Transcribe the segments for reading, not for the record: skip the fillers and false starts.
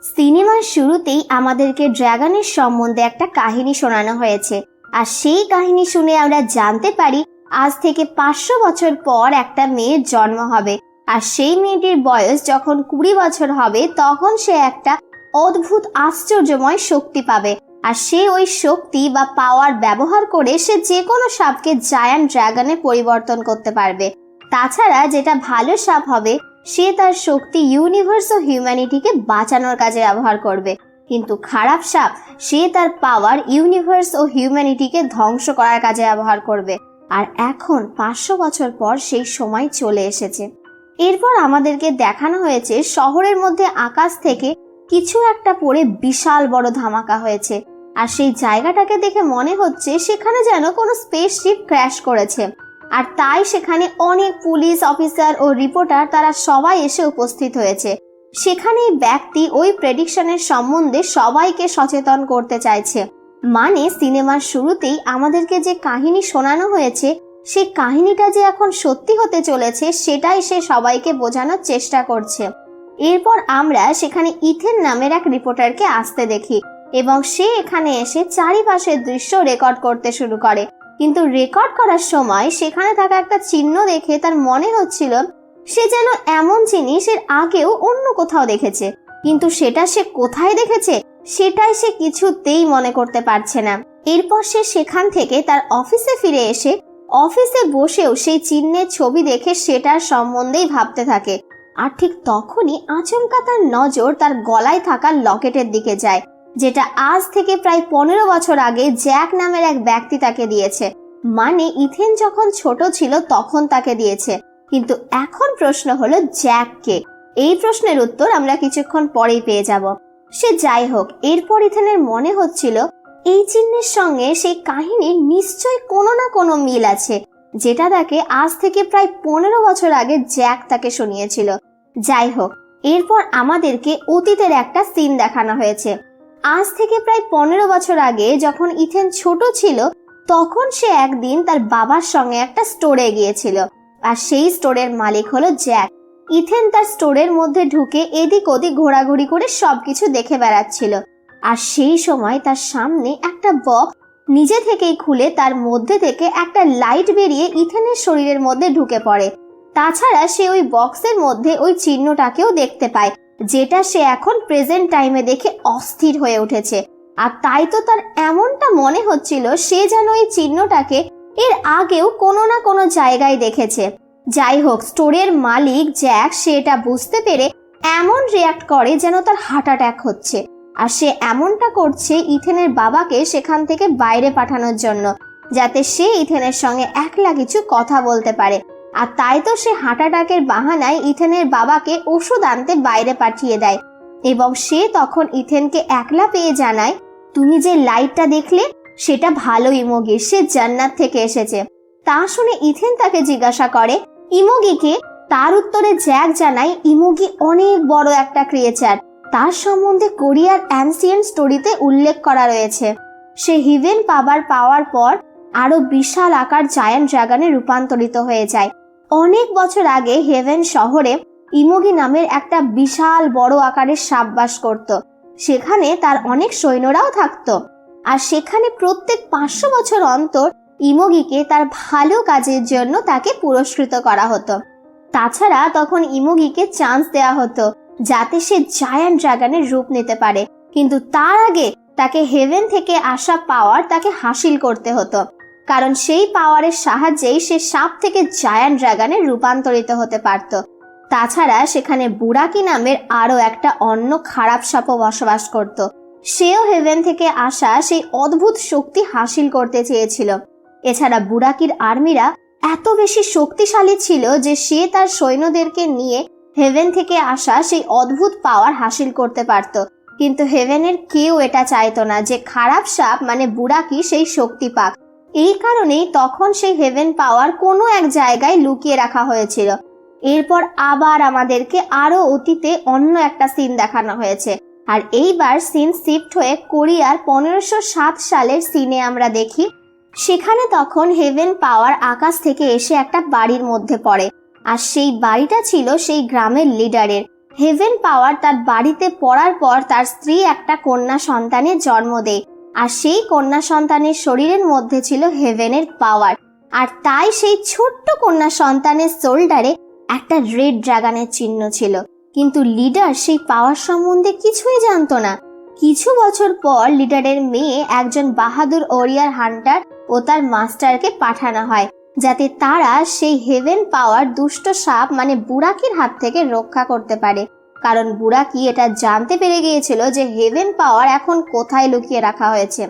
সিনেমার শুরুতেই আমাদেরকে ড্রাগনের সম্বন্ধে একটা কাহিনী শোনানো হয়েছে, আর সেই কাহিনী শুনে আমরা জানতে পারি আজ থেকে 500 বছর পর একটা মেয়ের জন্ম হবে। আর সেই মেয়েটির বয়স যখন 20 বছর হবে তখন সে একটা অদ্ভুত আশ্চর্যময় শক্তি পাবে, আর সে ওই শক্তি বা পাওয়ার ব্যবহার করে সে যে কোনো সাপকে জায়ান্ট ড্রাগনে পরিবর্তন করতে পারবে। তাছাড়া যেটা ভালো সাপ হবে সে তার শক্তি ইউনিভার্স ও হিউম্যানিটিকে বাঁচানোর কাজে ব্যবহার করবে, কিন্তু খারাপ সাপ সে তার পাওয়ার ইউনিভার্স ও হিউম্যানিটিকে ধ্বংস করার কাজে ব্যবহার করবে। আর এখন 500 বছর পর সেই সময় চলে এসেছে। এরপর আমাদেরকে দেখানো হয়েছে শহরের মধ্যে আকাশ থেকে কিছু একটা পড়ে বিশাল বড় ধামাকা হয়েছে, আর সেই জায়গাটাকে দেখে মনে হচ্ছে সেখানে যেন কোনো স্পেসশিপ ক্র্যাশ করেছে। আর তাই সেখানে অনেক পুলিশ অফিসার ও রিপোর্টার তারা সবাই এসে উপস্থিত হয়েছে। সেখানে এই ব্যক্তি ওই প্রেডিকশনের সম্বন্ধে সবাইকে সচেতন করতে চাইছে। মানে সিনেমার শুরুতেই আমাদেরকে যে কাহিনী শোনানো হয়েছে সেই কাহিনীটা যে এখন সত্যি হতে চলেছে সেটাই সে সবাইকে বোঝানোর চেষ্টা করছে। এরপর আমরা সেখানে ইথেন নামের এক রিপোর্টারকে আসতে দেখি এবং সে এখানে এসে চারিপাশের দৃশ্য রেকর্ড করতে শুরু করে। কিন্তু রেকর্ড করার সময় সেখানে থাকা একটা চিহ্ন দেখে তার মনে হচ্ছিল সে যেন এমন জিনিস এর আগেও অন্য কোথাও দেখেছে, কিন্তু সেটা সে কোথায় দেখেছে সেটাই সে কিছুতেই মনে করতে পারছে না। এরপর সে সেখান থেকে তার অফিসে ফিরে এসে অফিসে বসেও সেই চিহ্নের ছবি দেখে সেটার সম্বন্ধেই ভাবতে থাকে। আর ঠিক তখনই আচমকা তার নজর তার গলায় থাকা লকেটের দিকে যায়, যেটা আজ থেকে প্রায় 15 বছর আগে জ্যাক নামের এক ব্যক্তি তাকে দিয়েছে। মানে ইথেন যখন ছোট ছিল তখন তাকে দিয়েছে। কিন্তু এখন প্রশ্ন হলো জ্যাক কে? এই প্রশ্নের উত্তর আমরা কিছুক্ষণ পরেই পেয়ে যাব। সে যাই হোক, এরপর ইথেনের মনে হচ্ছিল এই চিহ্নের সঙ্গে সেই কাহিনীর নিশ্চয় কোনো না কোনো মিল আছে, যেটা তাকে আজ থেকে প্রায় 15 বছর আগে জ্যাক তাকে শুনিয়েছিল। যাই হোক, এরপর আমাদেরকে অতীতের একটা সিন দেখানো হয়েছে। আজ থেকে প্রায় 15 বছর আগে যখন ইথেন ছোট ছিল তখন সে একদিন তার বাবার সঙ্গে একটা স্টোরে গিয়েছিল, আর সেই স্টোরের মালিক হলো জ্যাক। ইথেন তার স্টোরের মধ্যে ঢুকে এদিক ওদিক ঘোরাঘুরি করে সবকিছু দেখে বেড়াচ্ছিল, আর সেই সময় তার সামনে একটা বক্স নিজে থেকেই খুলে তার মধ্যে থেকে একটা লাইট বেরিয়ে ইথেনের শরীরের মধ্যে ঢুকে পড়ে। তাছাড়া সে ওই বক্সের মধ্যে ওই চিহ্নটাকেও দেখতে পায়, যেটা সে এখন প্রেজেন্ট টাইমে দেখে অস্থির হয়ে উঠেছে। আর তাই তো তার এমনটা মনে হচ্ছিল সে যেন এই চিহ্নটাকে এর আগেও কোনো না কোনো জায়গায় দেখেছে। যাই হোক, স্টোরের মালিক জ্যাক সেটা বুঝতে পেরে এমন রিয়াক্ট করে যেন তার হার্ট অ্যাটাক হচ্ছে, আর সে এমনটা করছে ইথেনের বাবাকে সেখান থেকে বাইরে পাঠানোর জন্য, যাতে সে ইথেনের সঙ্গে একলা কিছু কথা বলতে পারে। আর তাই তো সে হার্ট অ্যাটাকের বাহানায় ইথেনের বাবাকে ওষুধ আনতে বাইরে পাঠিয়ে দেয়, এবং সে তখন ইথেনকে একলা পেয়ে জানায়, তুমি যে লাইটটা দেখলে সেটা ভালো ইমোগি, সে জান্নাত থেকে এসেছে। তা শুনে ইথেন তাকে জিজ্ঞাসা করে ইমোগিকে। তার উত্তরে জ্যাক জানায় ইমোগি অনেক বড় একটা ক্রিয়েচার, তার সম্বন্ধে কোরিয়ার অ্যানসিয়েন্ট স্টোরিতে উল্লেখ করা রয়েছে। সে হিভেন পাওয়ার পর আরো বিশাল আকার জায়ান্ট ড্রাগনে রূপান্তরিত হয়ে যায়। অনেক বছর আগে হেভেন শহরে ইমোগি নামের একটা বিশাল বড় আকারের সাপ বাস করত। সেখানে তার অনেক সৈন্যরাও থাকতো, আর সেখানে প্রত্যেক 500 বছর অন্তর ইমোগিকে তার ভালো কাজের জন্য তাকে পুরস্কৃত করা হতো। তাছাড়া তখন ইমোগিকে চান্স দেওয়া হতো যাতে সে জায়ান্ট ড্রাগনের রূপ নিতে পারে, কিন্তু তার আগে তাকে হেভেন থেকে আসা পাওয়ার তাকে হাসিল করতে হতো, কারণ সেই পাওয়ারের সাহায্যেই সে সাপ থেকে জায়ান্ট ড্রাগনে রূপান্তরিত হতে পারত। তাছাড়া সেখানে বুরাকি নামের আরো একটা অন্য খারাপ সাপও বসবাস করত। সেও হেভেন থেকে আসা সেই অদ্ভুত শক্তি হাসিল করতে চেয়েছিল। এছাড়া বুরাকির আর্মিরা এত বেশি শক্তিশালী ছিল যে সে তার সৈন্যদেরকে নিয়ে হেভেন থেকে আসা সেই অদ্ভুত পাওয়ার হাসিল করতে পারত, কিন্তু হেভেনের কেউ এটা চাইতো না যে খারাপ সাপ মানে বুরাকি সেই শক্তি পাক। এই কারণেই তখন সেই হেভেন পাওয়ার কোনো এক জায়গায় লুকিয়ে রাখা হয়েছিল। এরপর আবার আমাদেরকে আরো অতীতে অন্য একটা সিন দেখানো হয়েছে, আর এইবার সিন শিফট হয়ে কোরিয়ার 1507 সালের সিনে আমরা দেখি সেখানে তখন হেভেন পাওয়ার আকাশ থেকে এসে একটা বাড়ির মধ্যে পড়ে, আর সেই বাড়িটা ছিল সেই গ্রামের লিডারের। হেভেন পাওয়ার তার বাড়িতে পড়ার পর তার স্ত্রী একটা কন্যা সন্তানের জন্ম দেয়, আর সেই কন্যা সন্তানের শরীরের মধ্যে ছিল হেভেনের পাওয়ার। আর তাই সেই ছোট্ট কন্যা সন্তানের শোল্ডারে একটা রেড ড্রাগনের চিহ্ন ছিল। কিন্তু লিডার সেই পাওয়ার সম্বন্ধে কিছুই জানতো না। কিছু বছর পর লিডারের মেয়ে একজন বাহাদুর ওরিয়ার হান্টার ও তার মাস্টারকে পাঠানো হয়, যাতে তারা সেই হেভেন পাওয়ার দুষ্ট সাপ মানে বুরাকির হাত থেকে রক্ষা করতে পারে। কারণ বুরাকি এটা জানতে পেরে গিয়েছিল যে হেভেন পাওয়ার এখন কোথায় লুকিয়ে রাখা হয়েছে।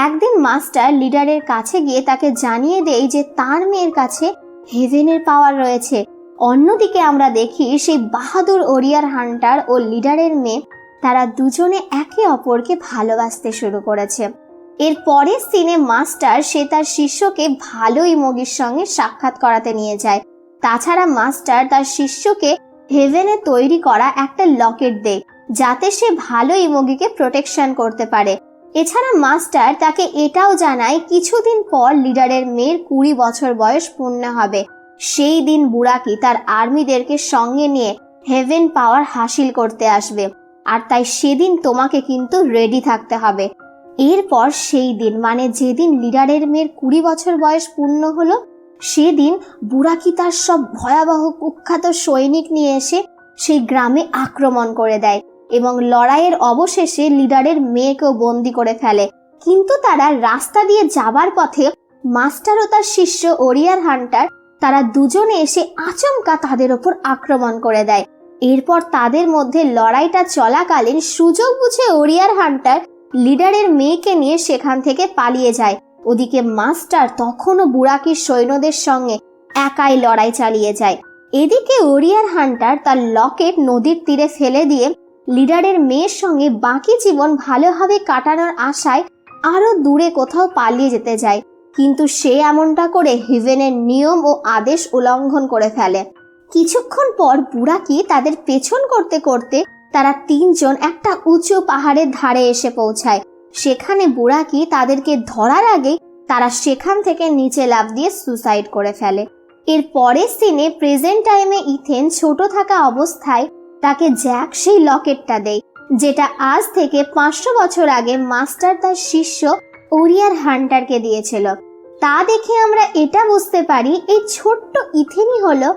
একদিন মাস্টার লিডারের কাছে গিয়ে তাকে জানিয়ে দেয় যে তার মেয়ের কাছে হেভেনের পাওয়ার রয়েছে। অন্যদিকে আমরা দেখি সেই বাহাদুর ওরিয়ার হান্টার ও লিডারের মেয়ে তারা দুজনে একে অপরকে ভালোবাসতে শুরু করেছে। এর পরের সিনে মাস্টার সে তার শিষ্যকে ভালো ইমোগির সঙ্গে সাক্ষাৎ করাতে নিয়ে যায়। তাছাড়া মাস্টার তার শিষ্যকে হেভেনে তৈরি করা একটা লকেট দেয়, যাতে সে ভালো ইমোগিকে প্রোটেকশন করতে পারে। এছাড়া মাস্টার তাকে এটাও জানায় কিছুদিন পর লিডারের মেয়ের 20 বছর বয়স পূর্ণ হবে। সেই দিন বুরাকি তার আর্মিদেরকে সঙ্গে নিয়ে হেভেন পাওয়ার হাসিল করতে আসবে, আর তাই সেদিন তোমাকে কিন্তু রেডি থাকতে হবে। এরপর সেই দিন মানে যেদিন লিডারের মেয়ের 20 বছর বয়স পূর্ণ হলো, সেদিন বুরাকি তার সব ভয়াবহ কুখ্যাত সৈনিক নিয়ে এসে সেই গ্রামে আক্রমণ করে দেয় এবং লড়াইয়ের অবশেষে লিডারের মেয়েকেও বন্দি করে ফেলে। কিন্তু তারা রাস্তা দিয়ে যাবার পথে মাস্টার ও তার শিষ্য ওরিয়ার হান্টার তারা দুজনে এসে আচমকা তাদের ওপর আক্রমণ করে দেয়। এরপর তাদের মধ্যে লড়াইটা চলাকালীন সুযোগ বুঝে ওরিয়ার হান্টার লিডারের মেয়েকে নিয়ে সেখান থেকে পালিয়ে যায়। ওদিকে মাস্টার তখনও বুরাকির সৈন্যদের সঙ্গে একাই লড়াই চালিয়ে যায়। এদিকে ওরিয়ার হান্টার তার লকেট নদীর তীরে ফেলে দিয়ে লিডারের মেয়ের সঙ্গে বাকি জীবন ভালোভাবে কাটানোর আশায় আরো দূরে কোথাও পালিয়ে যেতে যায়। কিন্তু সে এমনটা করে হেভেনের নিয়ম ও আদেশ উল্লঙ্ঘন করে ফেলে। কিছুক্ষণ পর বুরাকি তাদের পেছন করতে করতে তারা তিনজন একটা উঁচু পাহাড়ের ধারে এসে পৌঁছায়। সেখানে বুরাকি তাদেরকে ধরার আগে তারা সেখান থেকে নিচে লাফ দিয়ে সুসাইড করে ফেলে। এর পরের সিনে প্রেজেন্ট টাইমে ইথেন ছোট থাকা অবস্থায় তাকে জ্যাক সেই লকেটটা দেয়, যেটা আজ থেকে 500 বছর আগে মাস্টার তার শিষ্য ওরিয়ার হান্টারকে দিয়েছিল। তা দেখে আমরা এটা বুঝতে পারি এই ছোট্ট ইথেনই হলো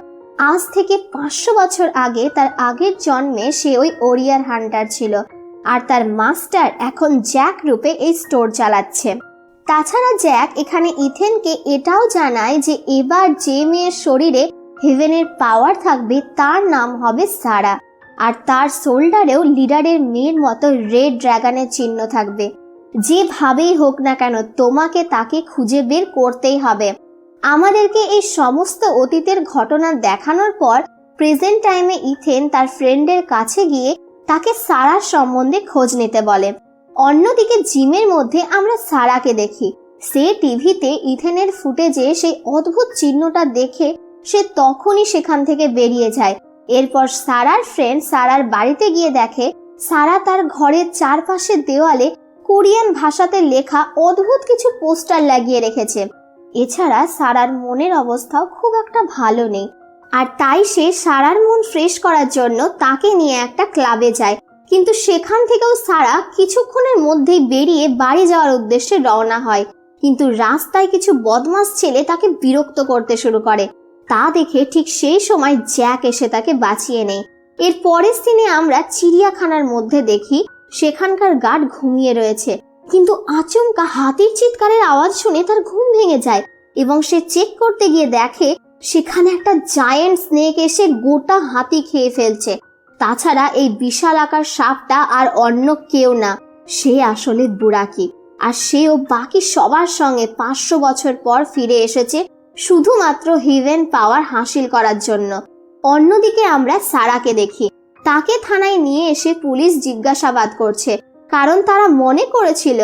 আজ থেকে 500 বছর আগে তার আগের জন্মে সে ওই ওরিয়ার হান্টার ছিল, আর তার মাস্টার এখন জ্যাক রূপে এই স্টোর চালাচ্ছে। তাছাড়া জ্যাক এখানে ইথেনকে এটাও জানায় যে এবার যে মেয়ের শরীরে হেভেনের পাওয়ার থাকবে তার নাম হবে সারা, আর তার শোল্ডারেও লিডারের মেয়ের মতো রেড ড্রাগনের চিহ্ন থাকবে। যেভাবেই হোক না কেন তোমাকে তাকে খুঁজে বের করতেই হবে। আমাদেরকে এই সমস্ত অতীতের ঘটনা দেখানোর পর প্রেজেন্ট টাইমে ইথেন তার ফ্রেন্ডের কাছে গিয়ে তাকে সারার সম্বন্ধে খোঁজ নিতে বলে। অন্যদিকে জিমের মধ্যে আমরা সারাকে দেখি। সে টিভিতে ইথেনের ফুটেজে সেই অদ্ভুত চিহ্নটা দেখে সে তখনই সেখান থেকে বেরিয়ে যায়। এরপর সারার ফ্রেন্ড সারার বাড়িতে গিয়ে দেখে সারা তার ঘরের চারপাশের দেওয়ালে কোরিয়ান ভাষাতে লেখা অদ্ভুত কিছু পোস্টার লাগিয়ে রেখেছে। এছাড়া সারার মনের অবস্থাও খুব একটা ভালো নেই, আর তাই সে সারার মন ফ্রেশ করার জন্য তাকে নিয়ে একটা ক্লাবে যায়। কিন্তু সেখান থেকেও সারা কিছুক্ষণের মধ্যেই বেরিয়ে বাড়ি যাওয়ার উদ্দেশ্যে রওনা হয়। কিন্তু রাস্তায় কিছু বদমাশ ছেলে তাকে বিরক্ত করতে শুরু করে। তা দেখে ঠিক সেই সময় জ্যাক এসে তাকে বাঁচিয়ে নেয়। এর পরের সিনে আমরা চিড়িয়াখানার মধ্যে দেখি সেখানকার গার্ড ঘুমিয়ে রয়েছে, কিন্তু আচমকা হাতির চিৎকারের আওয়াজ শুনে তার ঘুম ভেঙে যায় এবং সে চেক করতে গিয়ে দেখে সেখানে একটা জায়ান্ট স্নেক এসে গোটা হাতি খেয়ে ফেলছে। তাছাড়া এই বিশাল আকার সাপটা আর অন্য কেউ না, সে আসলে বুরাকি, আর সেও বাকি সবার সঙ্গে 500 বছর পর ফিরে এসেছে শুধুমাত্র হেভেন পাওয়ার হাসিল করার জন্য। অন্যদিকে আমরা সারাকে দেখি। তাকে থানায় নিয়ে এসে পুলিশ জিজ্ঞাসাবাদ করছে, কারণ তারা মনে করেছিল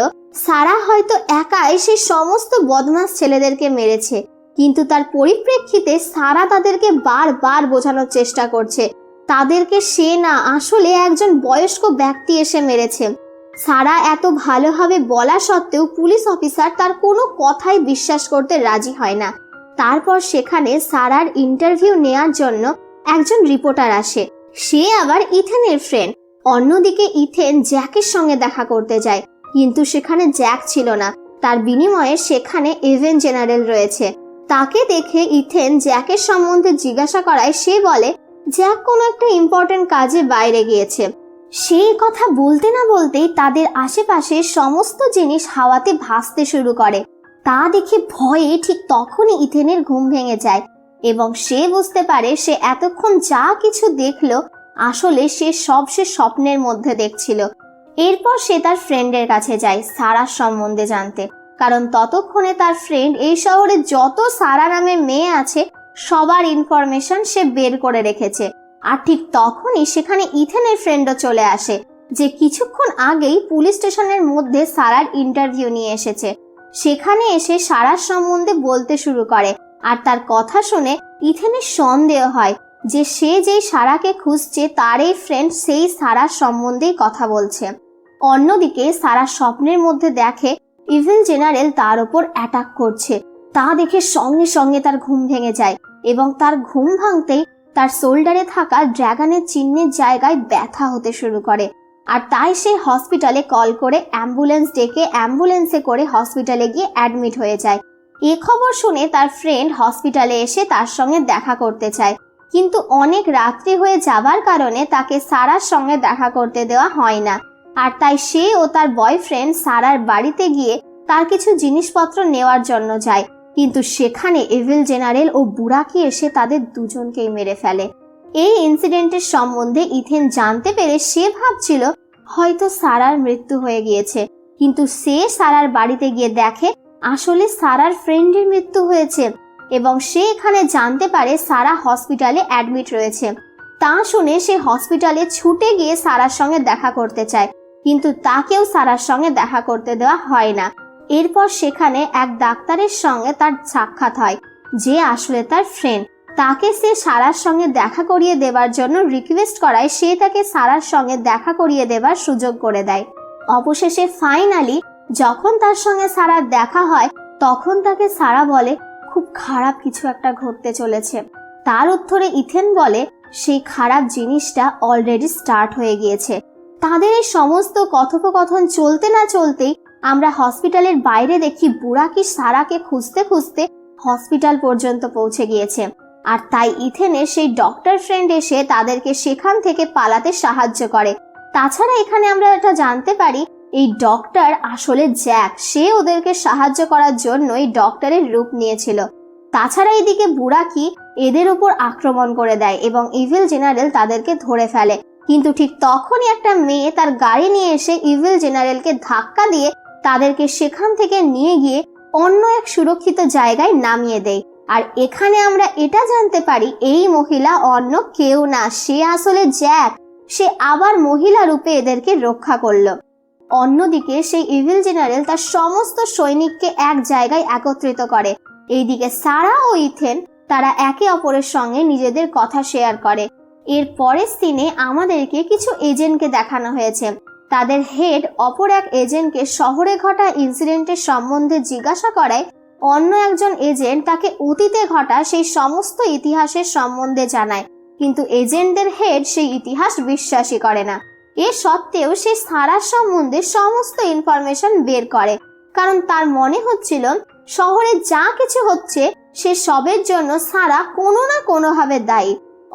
সারা হয়তো একাই সেই সমস্ত বদমাশ ছেলেদেরকে মেরেছে। কিন্তু তার পরিপ্রেক্ষিতে সারা তাদেরকে বারবার বোঝানোর চেষ্টা করছে তাদেরকে সে না, আসলে একজন বয়স্ক ব্যক্তি এসে মেরেছে। সারা এত ভালোভাবে বলা সত্ত্বেও পুলিশ অফিসার তার কোনো কথাই বিশ্বাস করতে রাজি হয় না। তারপর সেখানে সারার ইন্টারভিউ নেয়ার জন্য একজন রিপোর্টার আসে। সে আবার ইথেনের ফ্রেন্ড। অন্যদিকে ইথেন জ্যাকের সঙ্গে দেখা করতে যায়, কিন্তু সেখানে জ্যাক ছিল না। তার বিনিময়ে সেখানে এভেন জেনারেল রয়েছে। তাকে দেখে ইথেন জ্যাকের সম্বন্ধে জিজ্ঞাসা করায় সে বলে জ্যাক কোনো একটা ইম্পর্টেন্ট কাজে বাইরে গিয়েছে। সেই কথা বলতে না বলতেই তাদের আশেপাশে সমস্ত জিনিস হাওয়াতে ভাসতে শুরু করে। তা দেখে ভয়ে ঠিক তখনই ইথেনের ঘুম ভেঙে যায় এবং সে বুঝতে পারে সে এতক্ষণ যা কিছু দেখলো আসলে সে স্বপ্নের মধ্যে দেখছিল। এরপর সে তার ফ্রেন্ডের কাছে যায় সারার সম্বন্ধে জানতে, কারণ ততক্ষণে তার ফ্রেন্ড এই শহরে যত সারা নামের মেয়ে আছে সবার ইনফরমেশন সে বের করে রেখেছে। আর ঠিক তখনই সেখানে ইথেনের ফ্রেন্ডও চলে আসে, যে কিছুক্ষণ আগেই পুলিশ স্টেশনের মধ্যে সারার ইন্টারভিউ নিয়ে এসেছে। সেখানে এসে সারার সম্বন্ধে বলতে শুরু করে, আর তার কথা শুনে ইথেনের সন্দেহ হয় যে সে যেই সারাকে খুঁজছে তার এই ফ্রেন্ড সেই সারার সম্বন্ধেই কথা বলছে। অন্যদিকে সারা স্বপ্নের মধ্যে দেখে ইভিল জেনারেল তার উপর অ্যাটাক করছে। তা দেখে সঙ্গে সঙ্গে তার ঘুম ভেঙে যায় এবং তার ঘুম ভাঙতেই তার শোল্ডারে থাকা ড্রাগনের চিহ্নের জায়গায় ব্যথা হতে শুরু করে। আর তাই সে হসপিটালে কল করে অ্যাম্বুলেন্স ডেকে অ্যাম্বুলেন্সে করে হসপিটালে গিয়ে অ্যাডমিট হয়ে যায়। এ খবর শুনে তার ফ্রেন্ড হসপিটালে এসে তার সঙ্গে দেখা করতে চায়, কিন্তু অনেক রাত্রি হয়ে যাবার কারণে তাকে সারার সঙ্গে দেখা করতে দেওয়া হয় না। আর তাই সে ও তার বয়ফ্রেন্ড সারার বাড়িতে গিয়ে তার কিছু জিনিসপত্র নেওয়ার জন্য যায়, কিন্তু সেখানে এভিল জেনারেল ও বুড়াকি এসে তাদের দুজনকেই মেরে ফেলে। এই ইনসিডেন্টের সম্বন্ধে ইথেন জানতে পেরে সে ভাবছিল হয়তো সারার মৃত্যু হয়ে গিয়েছে, কিন্তু সে সারার বাড়িতে গিয়ে দেখে আসলে সারার ফ্রেন্ডের মৃত্যু হয়েছে এবং সে এখানে জানতে পারে সারা হসপিটালে অ্যাডমিট রয়েছে। তা শুনে সে হসপিটালে ছুটে গিয়ে সারার সঙ্গে দেখা করতে চায়, কিন্তু তাকেও সারার সঙ্গে দেখা করতে দেওয়া হয় না। এরপর সেখানে এক ডাক্তারের সঙ্গে তার সাক্ষাৎ হয়, যে আসলে তার ফ্রেন্ড। তাকে সে সারার সঙ্গে দেখা করিয়ে দেবার জন্য রিকোয়েস্ট করায় সে তাকে সারার সঙ্গে দেখা করিয়ে দেবার সুযোগ করে দেয়। অবশেষে ফাইনালি যখন তার সঙ্গে সারার দেখা হয় তখন তাকে সারা বলে খুব খারাপ কিছু একটা ঘটতে চলেছে। তার উত্তরে ইথেন বলে সেই খারাপ জিনিসটা অলরেডি স্টার্ট হয়ে গিয়েছে। তাদের এই সমস্ত কথোপকথন চলতে না চলতেই আমরা হসপিটালের বাইরে দেখি বুড়াকি সারাকে খুঁজতে খুঁজতে হসপিটাল পর্যন্ত পৌঁছে গিয়েছে। আর তাই ইথেনের সেই ডক্টর ফ্রেন্ড এসে তাদেরকে সেখান থেকে পালাতে সাহায্য করে। তাছাড়া এখানে আমরা এটা জানতে পারি এই ডক্টর আসলে জ্যাক, সে ওদেরকে সাহায্য করার জন্যই ডক্টরের রূপ নিয়েছিল। তাছাড়া এদিকে বুড়াকি এদের উপর আক্রমণ করে দেয় এবং ইভিল জেনারেল তাদেরকে ধরে ফেলে, কিন্তু ঠিক তখনই একটা মেয়ে তার গাড়ি নিয়ে এসে ইভিল জেনারেলকে ধাক্কা দিয়ে তাদেরকে সেখান থেকে নিয়ে গিয়ে অন্য এক সুরক্ষিত জায়গায় নামিয়ে দেয়। আর এখানে আমরা এটা জানতে পারি এই মহিলা অন্য কেউ না, সে আসলে জ্যাক। সে আবার মহিলা রূপে এদেরকে রক্ষা করলো। অন্যদিকে সেই ইভিল জেনারেল তার সমস্ত সৈনিককে এক জায়গায় একত্রিত করে। এইদিকে সারা ও ইথেন তারা একে অপরের সঙ্গে নিজেদের কথা শেয়ার করে। এর পরের সিনে আমাদেরকে কিছু এজেন্টকে দেখানো হয়েছে। তাদের হেড অপর এক এজেন্টকে শহরে ঘটা ইনসিডেন্টের সম্বন্ধে জিজ্ঞাসা করায় অন্য একজন এজেন্ট তাকে অতীতে ঘটা সেই সমস্ত ইতিহাসের সম্বন্ধে জানায়, কিন্তু এজেন্টদের হেড সেই ইতিহাস বিশ্বাসই করে না। এ সত্ত্বেও সে সারার সম্বন্ধে সমস্ত ইনফরমেশন বের করে, কারণ তার মনে হচ্ছিল শহরে যা কিছু হচ্ছে সে সবের জন্য সারা কোনো না কোনোভাবে দায়ী।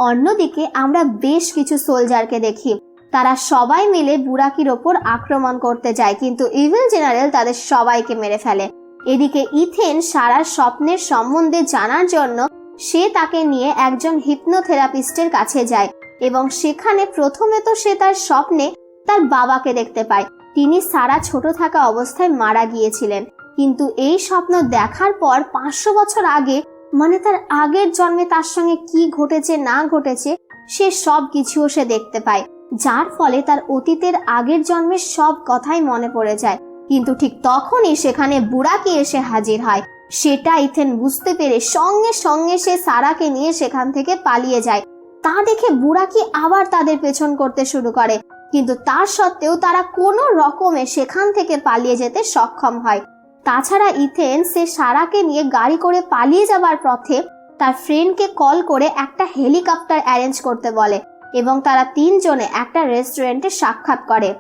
অন্যদিকে আমরা বেশ কিছু সোলজারকে দেখি, তারা সবাই মিলে বুড়াকির ওপর আক্রমণ করতে যায়, কিন্তু ইভিল জেনারেল তাদের সবাইকে মেরে ফেলে। এদিকে ইথেন সারার স্বপ্নের সম্বন্ধে জানার জন্য সে তাকে নিয়ে একজন হিপনোথেরাপিস্টের কাছে যায় এবং সেখানে প্রথমে তো সে তার স্বপ্নে তার বাবাকে দেখতে পায়। তিনি সারা ছোট থাকা অবস্থায় মারা গিয়েছিলেন, কিন্তু এই স্বপ্ন দেখার পর 500 বছর আগে, মানে তার আগের জন্মে তার সঙ্গে কি ঘটেছে না ঘটেছে সে সব কিছুও সে দেখতে পায়, যার ফলে তার অতীতের আগের জন্মের সব কথাই মনে পড়ে যায়। কিন্তু ঠিক তখনই সেখানে বুড়াকি এসে হাজির হয়। সেটা ইথেন বুঝতে পেরে সঙ্গে সঙ্গে সে সারাকে নিয়ে সেখান থেকে পালিয়ে যায়। তা দেখে বুড়াকি আবার তাদের পেছন করতে শুরু করে, কিন্তু তার সত্ত্বেও তারা কোনো রকমে সেখান থেকে পালিয়ে যেতে সক্ষম হয়। তাছাড়া ইথেন সে সারাকে নিয়ে গাড়ি করে পালিয়ে যাবার পথে তার ফ্রেন্ডকে কল করে একটা হেলিকপ্টার অ্যারেঞ্জ করতে বলে, এবং তারা তিনজনে একটা রেস্টুরেন্টে সাক্ষাৎ করে।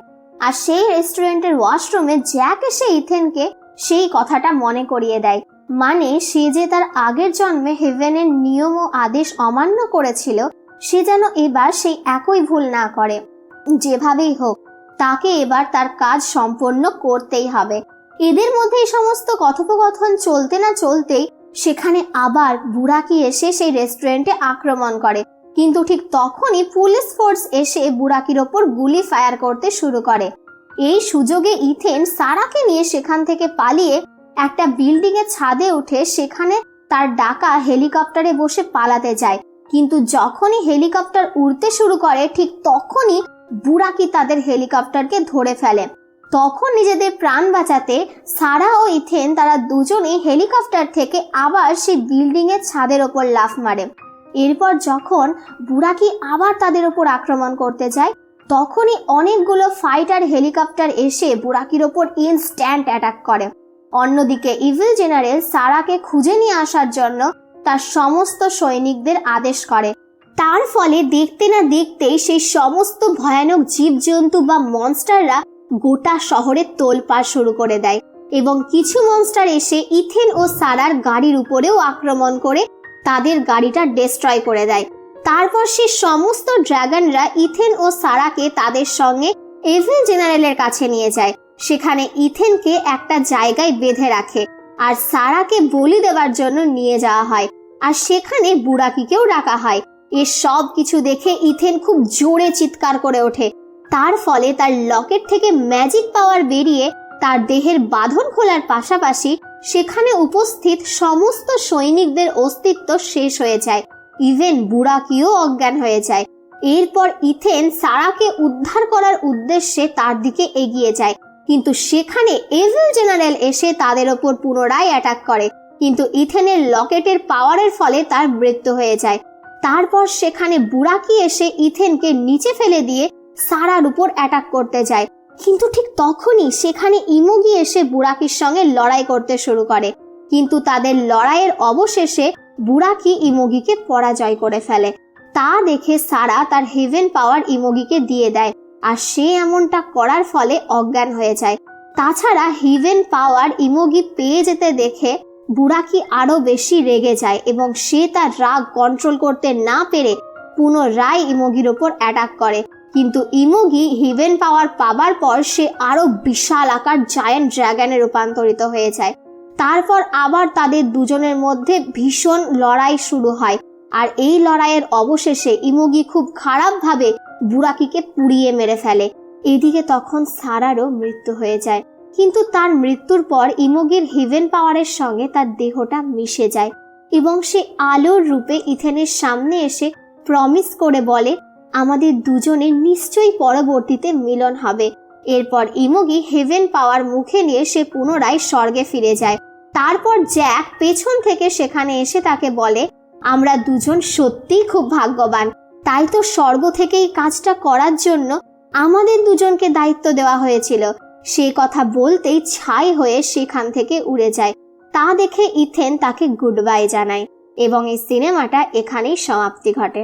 আর সেই রেস্টুরেন্টের ওয়াশরুমে জ্যাক এসে ইথেনকে সেই কথাটা মনে করিয়ে দেয়, মানে সে যে তার আগের জন্মে হেভেনের নিয়ম ও আদেশ অমান্য করেছিল, সে যেন এবার সেই একই ভুল না করে। যেভাবেই হোক তাকে এবার তার কাজ সম্পন্ন করতেই হবে। এদের মধ্যে এই সমস্ত কথোপকথন চলতে না চলতেই সেখানে আবার বুরাকি এসে সেই রেস্টুরেন্টে আক্রমণ করে। কিন্তু ঠিক তখনই পুলিশ ফোর্স এসে বুরাকির ওপর গুলি ফায়ার করতে শুরু করে। এই সুযোগে ইথেন সারাকে নিয়ে সেখান থেকে পালিয়ে একটা বিল্ডিং এর ছাদে উঠে সেখানে তার ডাকা হেলিকপ্টারে বসে পালাতে যায়। কিন্তু যখনই হেলিকপ্টার উড়তে শুরু করে ঠিক তখনই বুরাকি তাদের হেলিকপ্টারকে ধরে ফেলে। তখন নিজেদের প্রাণ বাঁচাতে সারা ও ইথেন তারা দুজনেই হেলিকপ্টার থেকে আবার সেই বিল্ডিং এর ছাদের ওপর লাফ মারে। এরপর যখন বুরাকি আবার তাদের ওপর আক্রমণ করতে যায় তখনই অনেকগুলো ফাইটার হেলিকপ্টার এসে বুরাকির ওপর ইনস্ট্যান্ট অ্যাটাক করে। অন্যদিকে ইভিল জেনারেল সারাকে খুঁজে নিয়ে আসার জন্য তার সমস্ত সৈনিকদের আদেশ করে। তার ফলে দেখতে না দেখতেই সেই সমস্ত ভয়ানক জীবজন্তু বা মনস্টাররা গোটা শহরে তোলপাড় শুরু করে দেয় এবং কিছু মনস্টার এসে ইথেন ও সারার গাড়ির উপরেও আক্রমণ করে তাদের গাড়িটা ডিস্ট্রয় করে দেয়। তারপর সেই সমস্ত ড্রাগনরা ইথেন ও সারাকে তাদের সঙ্গে ইভিল জেনারেলের কাছে নিয়ে যায়। সেখানে ইথেনকে একটা জায়গায় বেঁধে রাখে আর সারাকে বলি দেওয়ার জন্য নিয়ে যাওয়া হয়। আর সেখানে বুরাকিকেও ডাকা হয়। এ সব কিছু দেখে ইথেন খুব জোরে চিৎকার করে ওঠে। তার ফলে তার লকেট থেকে ম্যাজিক পাওয়ার বেরিয়ে তার দেহের বাঁধন খোলার পাশাপাশি সেখানে উপস্থিত সমস্ত সৈনিকদের অস্তিত্ব শেষ হয়ে যায়। ইভেন বুরাকিও অজ্ঞান হয়ে যায়। এরপর ইথেন সারাকে উদ্ধার করার উদ্দেশ্যে তার দিকে এগিয়ে যায়, কিন্তু সেখানে ইভিল জেনারেল এসে তাদের ওপর পুনরায় অ্যাটাক করে। কিন্তু ইথেনের লকেটের পাওয়ারের ফলে তার মৃত্যু হয়ে যায়। তারপর সেখানে বুরাকি এসে ইথেনকে নিচে ফেলে দিয়ে সারার উপর অ্যাটাক করতে যায়। কিন্তু ঠিক তখনই সেখানে ইমোগি এসে বুরাকির সঙ্গে লড়াই করতে শুরু করে। কিন্তু তাদের লড়াইয়ের অবশেষে বুরাকি ইমোগিকে পরাজয় করে ফেলে। তা দেখে সারা তার হেভেন পাওয়ার ইমোগিকে দিয়ে দেয় আর সে এমনটা করার ফলে অজ্ঞান হয়ে যায়। তাছাড়া হেভেন পাওয়ার ইমোগি পেয়ে যেতে দেখে বুরাকি আরো বেশি রেগে যায় এবং সে তার রাগ কন্ট্রোল করতে না পেরে পুনরায় ইমোগির ওপর অ্যাটাক করে। কিন্তু ইমোগি হেভেন পাওয়ার পাবার পর সে আরো বিশাল আকার জায়ান্ট ড্রাগনে রূপান্তরিত হয়ে যায়। তারপর আবার তাদের দুজনের মধ্যে ভীষণ লড়াই শুরু হয় আর এই লড়াইয়ের অবশেষে ইমোগি খুব খারাপভাবে বুরাকিকে পুড়িয়ে মেরে ফেলে। এদিকে তখন সারারও মৃত্যু হয়ে যায়। কিন্তু তার মৃত্যুর পর ইমোগির হেভেন পাওয়ারের সঙ্গে তার দেহটা মিশে যায় এবং সে আলোর রূপে ইথেনের সামনে এসে প্রমিস করে বলে, আমাদের দুজনের নিশ্চয়ই পরবর্তীতে মিলন হবে। এরপর ইমোগি হেভেন পাওয়ার মুখে নিয়ে সে পুনরায় স্বর্গে ফিরে যায়। তারপর জ্যাক পেছন থেকে সেখানে এসে তাকে বলে, আমরা দুজন সত্যিই খুব ভাগ্যবান, তাই তো স্বর্গ থেকে এই কাজটা করার জন্য আমাদের দুজনকে দায়িত্ব দেওয়া হয়েছিল। সে কথা বলতেই ছাই হয়ে সেখান থেকে উড়ে যায়। তা দেখে ইথেন তাকে গুড বাই জানায় এবং এই সিনেমাটা এখানেই সমাপ্তি ঘটে।